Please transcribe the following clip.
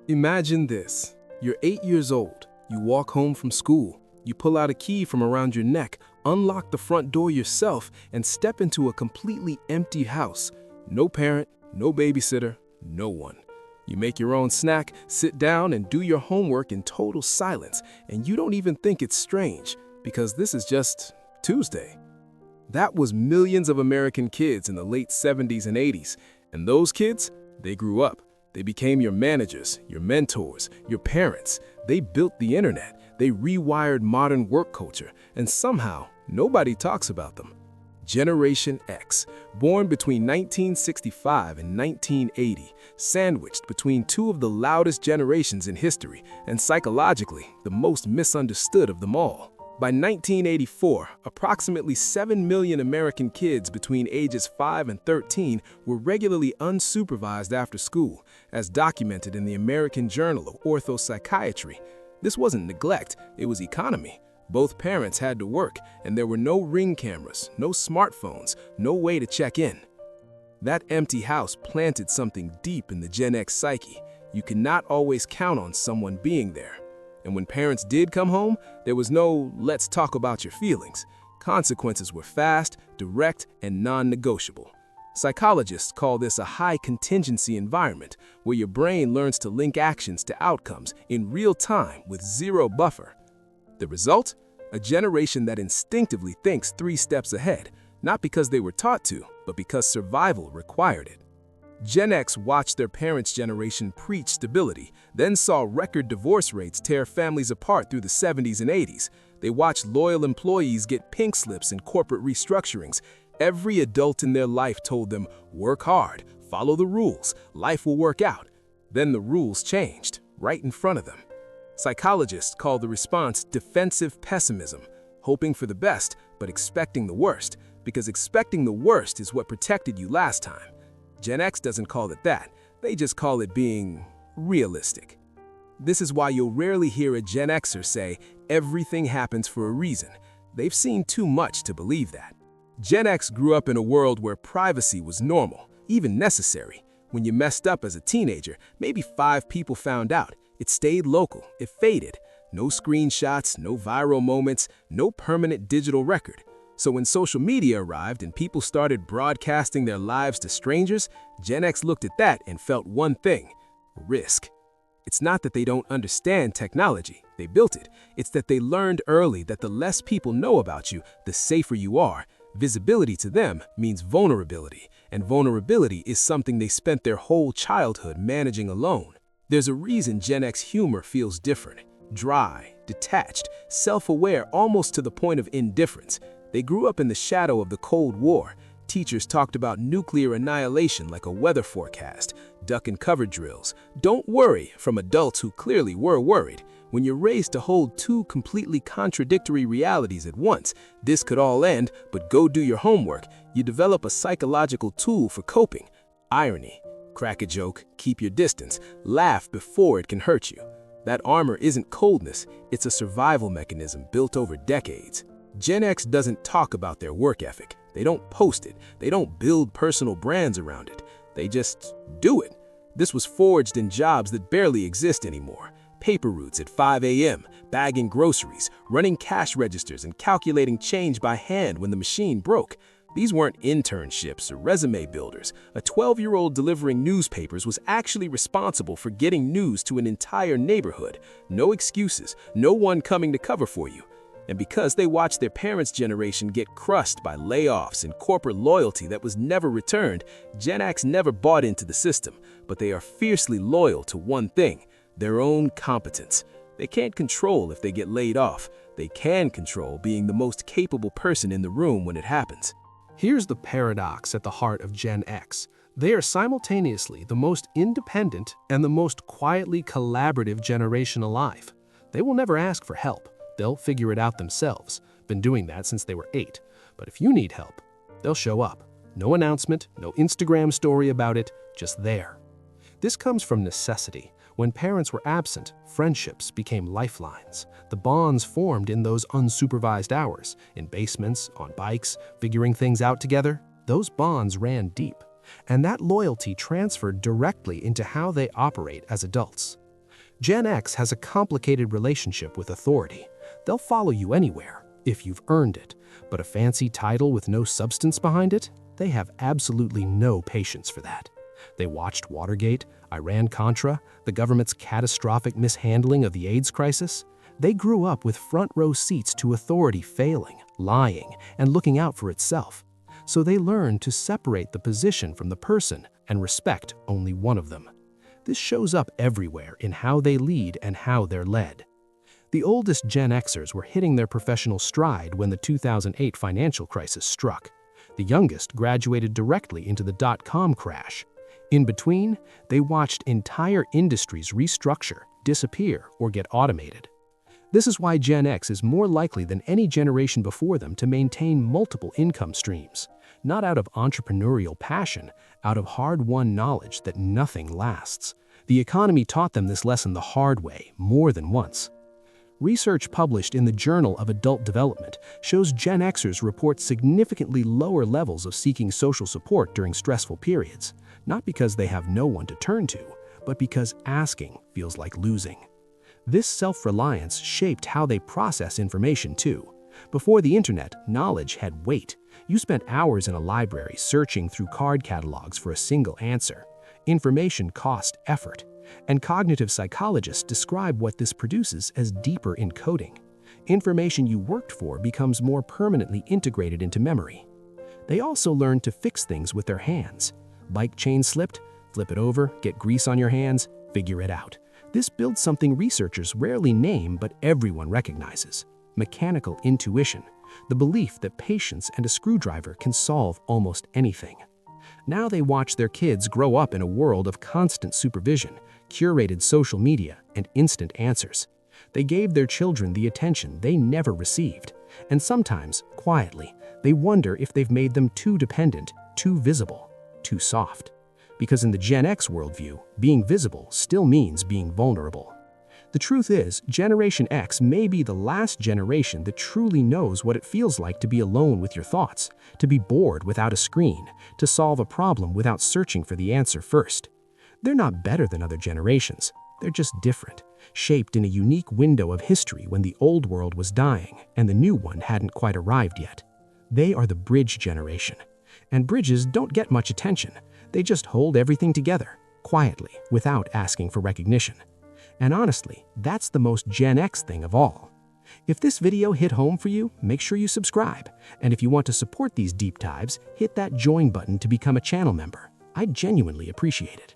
Imagine this. You're 8 years old. You walk home from school. You pull out a key from around your neck, unlock the front door yourself, and step into a completely empty house. No parent, no babysitter, no one. You make your own snack, sit down, and do your homework in total silence, and you don't even think it's strange, because this is just Tuesday. That was millions of American kids in the late 70s and 80s, and those kids, they grew up. They became your managers, your mentors, your parents. They built the internet. They rewired modern work culture, and somehow, nobody talks about them. Generation X, born between 1965 and 1980, sandwiched between two of the loudest generations in history, and psychologically, the most misunderstood of them all. By 1984, approximately 7 million American kids between ages 5 and 13 were regularly unsupervised after school, as documented in the American Journal of Orthopsychiatry. This wasn't neglect, it was economy. Both parents had to work, and there were no ring cameras, no smartphones, no way to check in. That empty house planted something deep in the Gen X psyche. You could not always count on someone being there. And when parents did come home, there was no "let's talk about your feelings." Consequences were fast, direct, and non-negotiable. Psychologists call this a high-contingency environment, where your brain learns to link actions to outcomes in real time with zero buffer. The result? A generation that instinctively thinks 3 steps ahead, not because they were taught to, but because survival required it. Gen X watched their parents' generation preach stability, then saw record divorce rates tear families apart through the 70s and 80s. They watched loyal employees get pink slips in corporate restructurings. Every adult in their life told them, work hard, follow the rules, life will work out. Then the rules changed, right in front of them. Psychologists call the response defensive pessimism, hoping for the best, but expecting the worst, because expecting the worst is what protected you last time. Gen X doesn't call it that, they just call it being realistic. This is why you'll rarely hear a Gen Xer say, everything happens for a reason. They've seen too much to believe that. Gen X grew up in a world where privacy was normal, even necessary. When you messed up as a teenager, maybe 5 people found out. It stayed local, it faded. No screenshots, no viral moments, no permanent digital record. So when social media arrived and people started broadcasting their lives to strangers, Gen X looked at that and felt one thing: risk. It's not that they don't understand technology, they built it. It's that they learned early that the less people know about you, the safer you are. Visibility to them means vulnerability, and vulnerability is something they spent their whole childhood managing alone. There's a reason Gen X humor feels different. Dry, detached, self-aware almost to the point of indifference. They grew up in the shadow of the Cold War. Teachers talked about nuclear annihilation like a weather forecast, duck and cover drills. Don't worry from adults who clearly were worried. When you're raised to hold 2 completely contradictory realities at once, this could all end, but go do your homework, you develop a psychological tool for coping. Irony. Crack a joke, keep your distance, laugh before it can hurt you. That armor isn't coldness, it's a survival mechanism built over decades. Gen X doesn't talk about their work ethic. They don't post it. They don't build personal brands around it. They just do it. This was forged in jobs that barely exist anymore. Paper routes at 5 a.m., bagging groceries, running cash registers, and calculating change by hand when the machine broke. These weren't internships or resume builders. A 12-year-old delivering newspapers was actually responsible for getting news to an entire neighborhood. No excuses, no one coming to cover for you. And because they watched their parents' generation get crushed by layoffs and corporate loyalty that was never returned, Gen X never bought into the system, but they are fiercely loyal to one thing: their own competence. They can't control if they get laid off. They can control being the most capable person in the room when it happens. Here's the paradox at the heart of Gen X. They are simultaneously the most independent and the most quietly collaborative generation alive. They will never ask for help. They'll figure it out themselves. Been doing that since they were 8. But if you need help, they'll show up. No announcement, no Instagram story about it, just there. This comes from necessity. When parents were absent, friendships became lifelines. The bonds formed in those unsupervised hours, in basements, on bikes, figuring things out together. Those bonds ran deep. And that loyalty transferred directly into how they operate as adults. Gen X has a complicated relationship with authority. They'll follow you anywhere, if you've earned it, but a fancy title with no substance behind it? They have absolutely no patience for that. They watched Watergate, Iran-Contra, the government's catastrophic mishandling of the AIDS crisis. They grew up with front-row seats to authority failing, lying, and looking out for itself. So they learned to separate the position from the person and respect only one of them. This shows up everywhere in how they lead and how they're led. The oldest Gen Xers were hitting their professional stride when the 2008 financial crisis struck. The youngest graduated directly into the dot-com crash. In between, they watched entire industries restructure, disappear, or get automated. This is why Gen X is more likely than any generation before them to maintain multiple income streams, not out of entrepreneurial passion, out of hard-won knowledge that nothing lasts. The economy taught them this lesson the hard way more than once. Research published in the Journal of Adult Development shows Gen Xers report significantly lower levels of seeking social support during stressful periods, not because they have no one to turn to, but because asking feels like losing. This self-reliance shaped how they process information too. Before the internet, knowledge had weight. You spent hours in a library searching through card catalogs for a single answer. Information cost effort. And cognitive psychologists describe what this produces as deeper encoding. Information you worked for becomes more permanently integrated into memory. They also learned to fix things with their hands. Bike chain slipped? Flip it over, get grease on your hands, figure it out. This builds something researchers rarely name but everyone recognizes: mechanical intuition, the belief that patience and a screwdriver can solve almost anything. Now they watch their kids grow up in a world of constant supervision, curated social media, and instant answers. They gave their children the attention they never received, and sometimes, quietly, they wonder if they've made them too dependent, too visible, too soft. Because in the Gen X worldview, being visible still means being vulnerable. The truth is, Generation X may be the last generation that truly knows what it feels like to be alone with your thoughts, to be bored without a screen, to solve a problem without searching for the answer first. They're not better than other generations. They're just different, shaped in a unique window of history when the old world was dying and the new one hadn't quite arrived yet. They are the bridge generation. And bridges don't get much attention. They just hold everything together, quietly, without asking for recognition. And honestly, that's the most Gen X thing of all. If this video hit home for you, make sure you subscribe. And if you want to support these deep dives, hit that join button to become a channel member. I'd genuinely appreciate it.